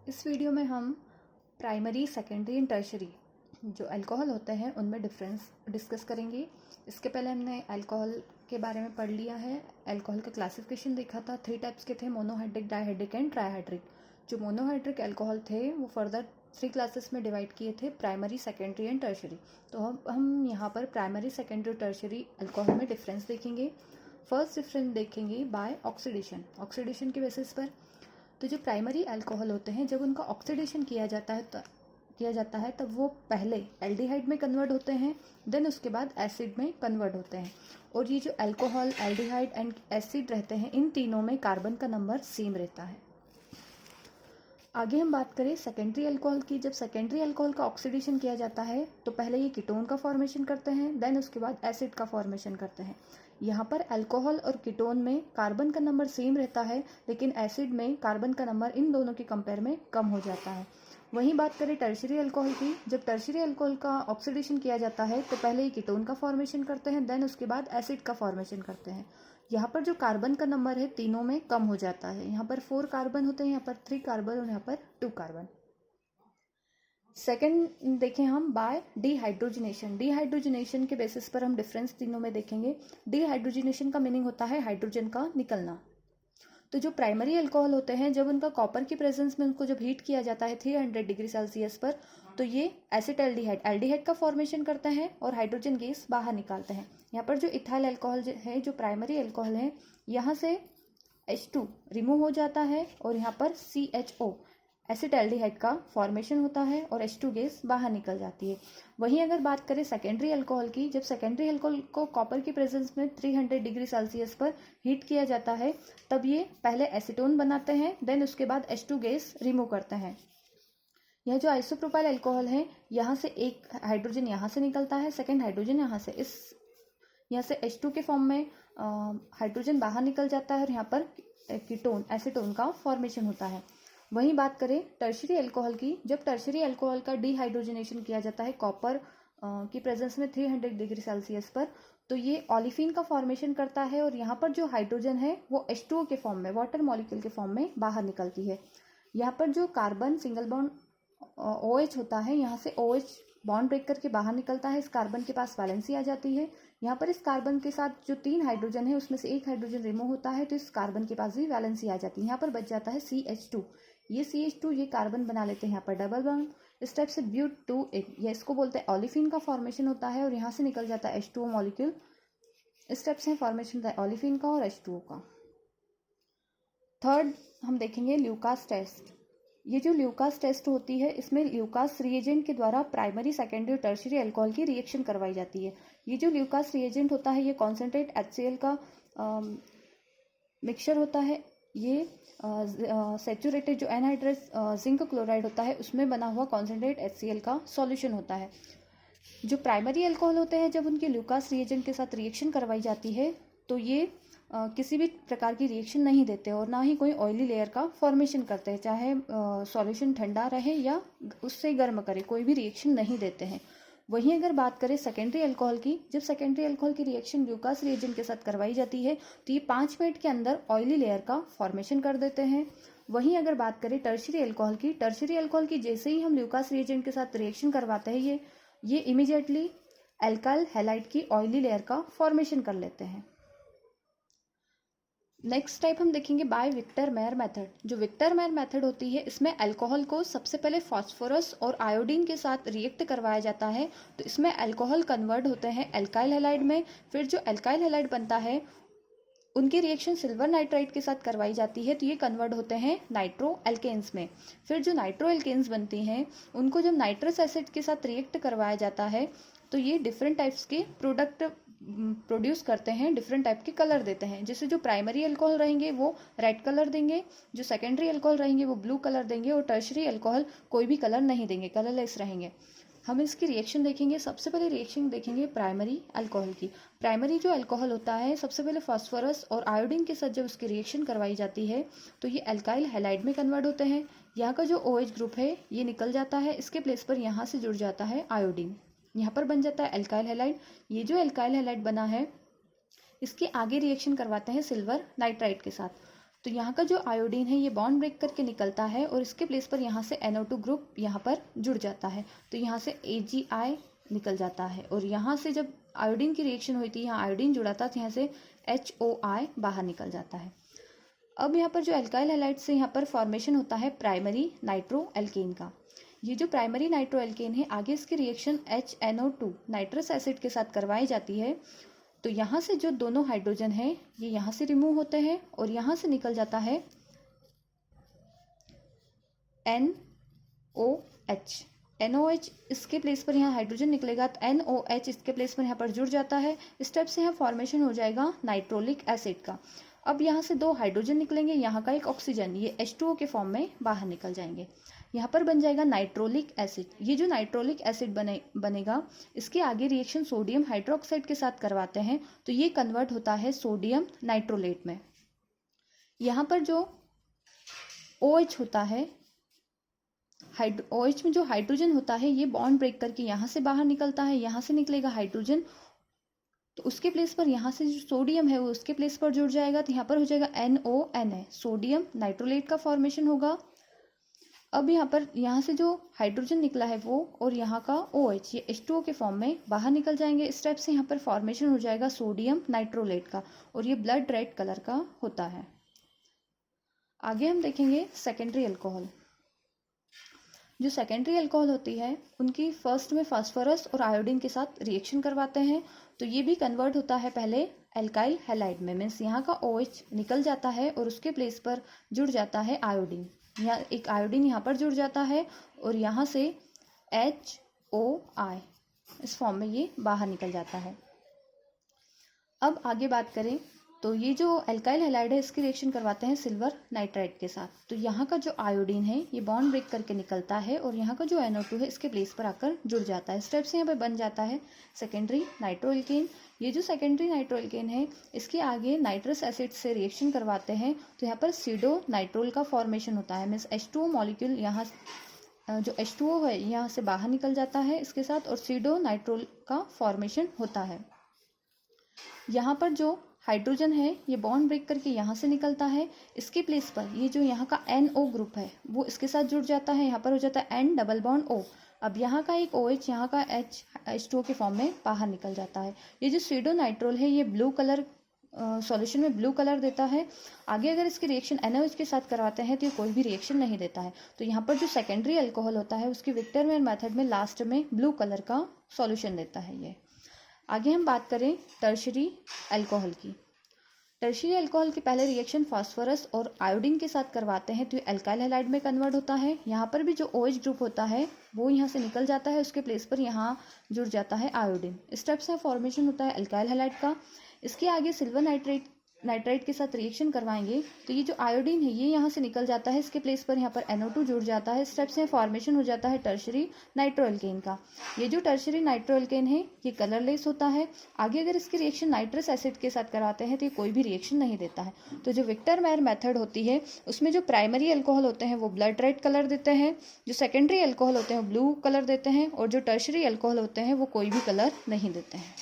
इस वीडियो में हम प्राइमरी, सेकेंडरी एंड टर्शरी जो अल्कोहल होते हैं उनमें डिफरेंस डिस्कस करेंगे। इसके पहले हमने अल्कोहल के बारे में पढ़ लिया है। अल्कोहल का क्लासिफिकेशन देखा था। 3 टाइप्स के थे, मोनोहाइड्रिक, डायहाइड्रिक एंड ट्राइहाइड्रिक। जो मोनोहाइड्रिक अल्कोहल थे वो फर्दर 3 क्लासेस में डिवाइड किए थे, प्राइमरी, सेकेंडरी एंड टर्शरी। तो हम यहाँ पर प्राइमरी, सेकेंडरी, टर्शरी अल्कोहल में डिफरेंस देखेंगे। फर्स्ट डिफरेंस देखेंगे बाय ऑक्सीडेशन। ऑक्सीडेशन के बेसिस पर तो जो प्राइमरी अल्कोहल होते हैं जब उनका ऑक्सीडेशन किया जाता है तब वो पहले एल्डिहाइड में कन्वर्ट होते हैं, देन उसके बाद एसिड में कन्वर्ट होते हैं। और ये जो अल्कोहल, एल्डिहाइड एंड एसिड रहते हैं, इन तीनों में कार्बन का नंबर सेम रहता है। आगे हम बात करें सेकेंडरी अल्कोहल की। जब सेकेंडरी अल्कोहल का ऑक्सीडेशन किया जाता है तो पहले ये कीटोन का फॉर्मेशन करते हैं, देन उसके बाद एसिड का फॉर्मेशन करते हैं। यहाँ पर अल्कोहल और कीटोन में कार्बन का नंबर सेम रहता है, लेकिन एसिड में कार्बन का नंबर इन दोनों के कंपेयर में कम हो जाता है। वहीं बात करें टर्शरी अल्कोहल की। जब टर्शरी अल्कोहल का ऑक्सीडेशन किया जाता है तो पहले ये कीटोन का फॉर्मेशन करते हैं, देन उसके बाद एसिड का फॉर्मेशन करते हैं। यहाँ पर जो कार्बन का नंबर है तीनों में कम हो जाता है। यहाँ पर 4 कार्बन होते हैं, यहाँ पर 3 कार्बन और यहाँ पर 2 कार्बन। सेकेंड देखें हम बाय डिहाइड्रोजनेशन। डिहाइड्रोजनेशन के बेसिस पर हम डिफरेंस तीनों में देखेंगे। डिहाइड्रोजनेशन का मीनिंग होता है हाइड्रोजन का निकलना। तो जो प्राइमरी अल्कोहल होते हैं जब उनका कॉपर की प्रेजेंस में उनको जब हीट किया जाता है 300 डिग्री सेल्सियस पर, तो ये एसिटाल्डिहाइड, एल्डिहाइड का फॉर्मेशन करते हैं और हाइड्रोजन गैस बाहर निकालते हैं। यहाँ पर जो इथाइल अल्कोहल है, जो प्राइमरी अल्कोहल है, यहाँ से H2 रिमूव हो जाता है और यहाँ पर CHO, एसिटाल्डिहाइड का फॉर्मेशन होता है और H2 गैस बाहर निकल जाती है। वहीं अगर बात करें सेकेंडरी अल्कोहल की, जब सेकेंडरी अल्कोहल को कॉपर की प्रेजेंस में 300 डिग्री सेल्सियस पर हीट किया जाता है तब ये पहले एसीटोन बनाते हैं, देन उसके बाद H2 गैस रिमूव करते हैं। यह जो आइसोप्रोपाइल अल्कोहल है, यहाँ से एक हाइड्रोजन यहाँ से निकलता है, सेकेंड हाइड्रोजन यहाँ से H2 के फॉर्म में हाइड्रोजन बाहर निकल जाता है और यहाँ पर कीटोन, एसीटोन का फॉर्मेशन होता है। वहीं बात करें टर्शरी अल्कोहल की। जब टर्शरी अल्कोहल का डिहाइड्रोजनेशन किया जाता है कॉपर की प्रेजेंस में 300 डिग्री सेल्सियस पर, तो ये ऑलिफिन का फॉर्मेशन करता है और यहाँ पर जो हाइड्रोजन है वो H2O के फॉर्म में, वाटर मॉलिक्यूल के फॉर्म में बाहर निकलती है। यहाँ पर जो कार्बन सिंगल बॉन्ड OH होता है, यहाँ से OH बॉन्ड ब्रेक करके बाहर निकलता है। इस कार्बन के पास वैलेंसी आ जाती है। यहाँ पर इस कार्बन के साथ जो 3 हाइड्रोजन है उसमें से एक हाइड्रोजन रिमूव होता है, तो इस कार्बन के पास भी वैलेंसी आ जाती है। यहाँ पर बच जाता है CH2। ये CH2 ये कार्बन बना लेते हैं यहाँ पर डबल बॉन्ड। इस टाइप से ब्यूट-2 ये इसको बोलते हैं ऑलिफिन का फॉर्मेशन होता है और यहाँ से निकल जाता है H2O मॉलिक्यूल। इस टाइप से फॉर्मेशन होता है ऑलिफिन का और H2O का। थर्ड हम देखेंगे ल्यूकास टेस्ट। ये जो ल्यूकास टेस्ट होती है इसमें ल्यूकास रिएजेंट के द्वारा प्राइमरी, सेकेंडरी और टर्शरी अल्कोहल की रिएक्शन करवाई जाती है। ये जो ल्यूकास रिएजेंट होता है ये कॉन्सेंट्रेट HCl का मिक्सचर होता है। ये सेचुरेटेड जो एनहाइड्रस जिंक क्लोराइड होता है उसमें बना हुआ कॉन्सेंट्रेट HCl का सॉल्यूशन होता है। जो प्राइमरी अल्कोहल होते हैं जब उनके ल्यूकास रिएजेंट के साथ रिएक्शन करवाई जाती है तो ये किसी भी प्रकार की रिएक्शन नहीं देते और ना ही कोई ऑयली लेयर का फॉर्मेशन करते हैं, चाहे सॉल्यूशन ठंडा रहे या उससे गर्म करे, कोई भी रिएक्शन नहीं देते हैं। वहीं अगर बात करें सेकेंडरी अल्कोहल की, जब सेकेंडरी अल्कोहल की रिएक्शन ल्यूकास रिएजेंट के साथ करवाई जाती है तो ये 5 मिनट के अंदर ऑयली लेयर का फॉर्मेशन कर देते हैं। वहीं अगर बात करें टर्शरी अल्कोहल की, टर्शरी अल्कोहल की जैसे ही हम ल्यूकास रिएजेंट के साथ रिएक्शन करवाते हैं ये इमीडिएटली एल्काइल हैलाइड की ऑयली लेयर का फॉर्मेशन कर लेते हैं। नेक्स्ट टाइप हम देखेंगे बाय विक्टर मेयर मेथड। जो विक्टर मेयर मेथड होती है इसमें अल्कोहल को सबसे पहले फास्फोरस और आयोडीन के साथ रिएक्ट करवाया जाता है, तो इसमें अल्कोहल कन्वर्ट होते हैं एल्काइल हैलाइड में। फिर जो एल्काइल हैलाइड बनता है उनकी रिएक्शन सिल्वर नाइट्राइड के साथ करवाई जाती है, तो ये कन्वर्ट होते हैं नाइट्रो एल्केन्स में। फिर जो नाइट्रो एल्केन्स बनती हैं उनको जब नाइट्रस एसिड के साथ रिएक्ट करवाया जाता है तो ये डिफरेंट टाइप्स के प्रोडक्ट प्रोड्यूस करते हैं, डिफरेंट टाइप के कलर देते हैं। जैसे जो प्राइमरी अल्कोहल रहेंगे वो रेड कलर देंगे, जो सेकेंडरी अल्कोहल रहेंगे वो ब्लू कलर देंगे और टर्शरी अल्कोहल कोई भी कलर नहीं देंगे, कलरलेस रहेंगे। हम इसकी रिएक्शन देखेंगे। सबसे पहले रिएक्शन देखेंगे प्राइमरी अल्कोहल की। प्राइमरी जो अल्कोहल होता है सबसे पहले फास्फोरस और आयोडीन के साथ जब उसकी रिएक्शन करवाई जाती है तो ये एल्काइल हैलाइड में कन्वर्ट होते हैं। यहाँ का जो OH ग्रुप है ये निकल जाता है, इसके प्लेस पर यहाँ से जुड़ जाता है आयोडीन, यहाँ पर बन जाता है एल्काइल हैलाइड। ये जो एल्काइल हैलाइड बना है इसके आगे रिएक्शन करवाते हैं सिल्वर नाइट्राइड के साथ। तो यहाँ का जो आयोडीन है ये बॉन्ड ब्रेक करके निकलता है और इसके प्लेस पर यहाँ से NO2 ग्रुप यहाँ पर जुड़ जाता है, तो यहाँ से AgI निकल जाता है। और यहाँ से जब आयोडीन की रिएक्शन हुई थी, यहाँ आयोडीन जुड़ा था, तो यहाँ से HOI बाहर निकल जाता है। अब यहाँ पर जो एल्काइल हैलाइड से यहाँ पर फॉर्मेशन होता है प्राइमरी नाइट्रोएल्केन का। ये जो प्राइमरी नाइट्रोएल्केन है, आगे इसकी रिएक्शन HNO2 नाइट्रस एसिड के साथ करवाई जाती है, तो यहाँ से जो दोनों हाइड्रोजन है ये यहाँ से रिमूव होते हैं और यहाँ से निकल जाता है NOH। NOH इसके प्लेस पर यहाँ हाइड्रोजन निकलेगा, तो NOH इसके प्लेस पर यहाँ पर जुड़ जाता है। इस स्टेप से यहाँ फॉर्मेशन हो जाएगा नाइट्रोलिक एसिड का। अब यहाँ से दो हाइड्रोजन निकलेंगे, यहाँ का एक ऑक्सीजन, ये H2O के फॉर्म में बाहर निकल जाएंगे। यहाँ पर बन जाएगा नाइट्रोलिक एसिड। ये जो नाइट्रोलिक एसिड बनेगा, इसके आगे रिएक्शन सोडियम हाइड्रोक्साइड के साथ करवाते हैं, तो ये कन्वर्ट होता है सोडियम नाइट्रोलेट में। यहाँ पर जो OH होता है, OH में जो हाइड्रोजन होता है ये बॉन्ड ब्रेक करके यहाँ से बाहर निकलता है, यहाँ से निकलेगा हाइड्रोजन, तो उसके प्लेस पर यहाँ से जो सोडियम है वो उसके प्लेस पर जुड़ जाएगा, तो यहाँ पर हो जाएगा NONA, सोडियम नाइट्रोलेट का फॉर्मेशन होगा। अब यहाँ से जो हाइड्रोजन निकला है वो और यहाँ का OH ये H2O के फॉर्म में बाहर निकल जाएंगे। इस टाइप से यहाँ पर फॉर्मेशन हो जाएगा सोडियम नाइट्रोलेट का और ये ब्लड रेड कलर का होता है। आगे हम देखेंगे सेकेंडरी अल्कोहल। जो सेकेंडरी अल्कोहल होती है उनकी फर्स्ट में फास्फोरस और आयोडीन के साथ रिएक्शन करवाते हैं, तो ये भी कन्वर्ट होता है पहले एल्काइल हैलाइड में। मीन्स यहाँ का OH निकल जाता है और उसके प्लेस पर जुड़ जाता है आयोडीन। यहाँ एक आयोडीन यहाँ पर जुड़ जाता है और यहाँ से HOI इस फॉर्म में ये बाहर निकल जाता है। अब आगे बात करें तो ये जो एल्काइल हैलाइड है इसकी रिएक्शन करवाते हैं सिल्वर नाइट्राइड के साथ, तो यहाँ का जो आयोडीन है ये बॉन्ड ब्रेक करके निकलता है और यहाँ का जो NO2 है इसके प्लेस पर आकर जुड़ जाता है। इस टाइप से यहाँ पे बन जाता है सेकेंडरी नाइट्रोएल्केन। ये जो सेकेंडरी नाइट्रोएल्केन है इसके आगे नाइट्रस एसिड से रिएक्शन करवाते हैं, तो यहाँ पर सीडो नाइट्रोल का फॉर्मेशन होता है। मीन्स H2O मॉलिक्यूल यहाँ जो H2O है यहाँ से बाहर निकल जाता है इसके साथ और सीडो नाइट्रोल का फॉर्मेशन होता है। यहाँ पर जो हाइड्रोजन है ये बॉन्ड ब्रेक करके यहाँ से निकलता है, इसके प्लेस पर ये जो यहाँ का NO ग्रुप है वो इसके साथ जुड़ जाता है, यहाँ पर हो जाता है N डबल बॉन्ड O। अब यहाँ का एक OH यहाँ का H2O के फॉर्म में बाहर निकल जाता है। ये जो सीडो नाइट्रोल है ये ब्लू कलर सॉल्यूशन में ब्लू कलर देता है। आगे अगर इसकी रिएक्शन NaOH के साथ करवाते हैं तो ये कोई भी रिएक्शन नहीं देता है। तो यहाँ पर जो सेकेंडरी अल्कोहल होता है उसकी विक्टरमेयर मेथड में लास्ट में ब्लू कलर का सॉल्यूशन देता है ये। आगे हम बात करें टर्शरी अल्कोहल की। टर्शरी अल्कोहल की पहले रिएक्शन फास्फोरस और आयोडीन के साथ करवाते हैं तो ये एल्काइल हैलाइड में कन्वर्ट होता है। यहाँ पर भी जो OH ग्रुप होता है वो यहाँ से निकल जाता है, उसके प्लेस पर यहाँ जुड़ जाता है आयोडीन। इस टाइप से फॉर्मेशन होता है एल्काइल हैलाइड का। इसके आगे सिल्वर नाइट्राइड के साथ रिएक्शन करवाएंगे तो ये जो आयोडीन है ये यहाँ से निकल जाता है, इसके प्लेस पर यहाँ पर NO2 जुड़ जाता है। इस टाइप से फॉर्मेशन हो जाता है टर्शरी नाइट्रोएल्केन का। ये जो टर्शरी नाइट्रोएल्केन है ये कलरलेस होता है। आगे अगर इसकी रिएक्शन नाइट्रस एसिड के साथ कराते हैं तो ये कोई भी रिएक्शन नहीं देता है। तो जो विक्टरमेयर मेथड होती है उसमें जो प्राइमरी अल्कोहल होते हैं वो ब्लड रेड कलर देते हैं, जो सेकेंडरी अल्कोहल होते हैं वो ब्लू कलर देते हैं और जो टर्शरी अल्कोहल होते हैं वो कोई भी कलर नहीं देते हैं।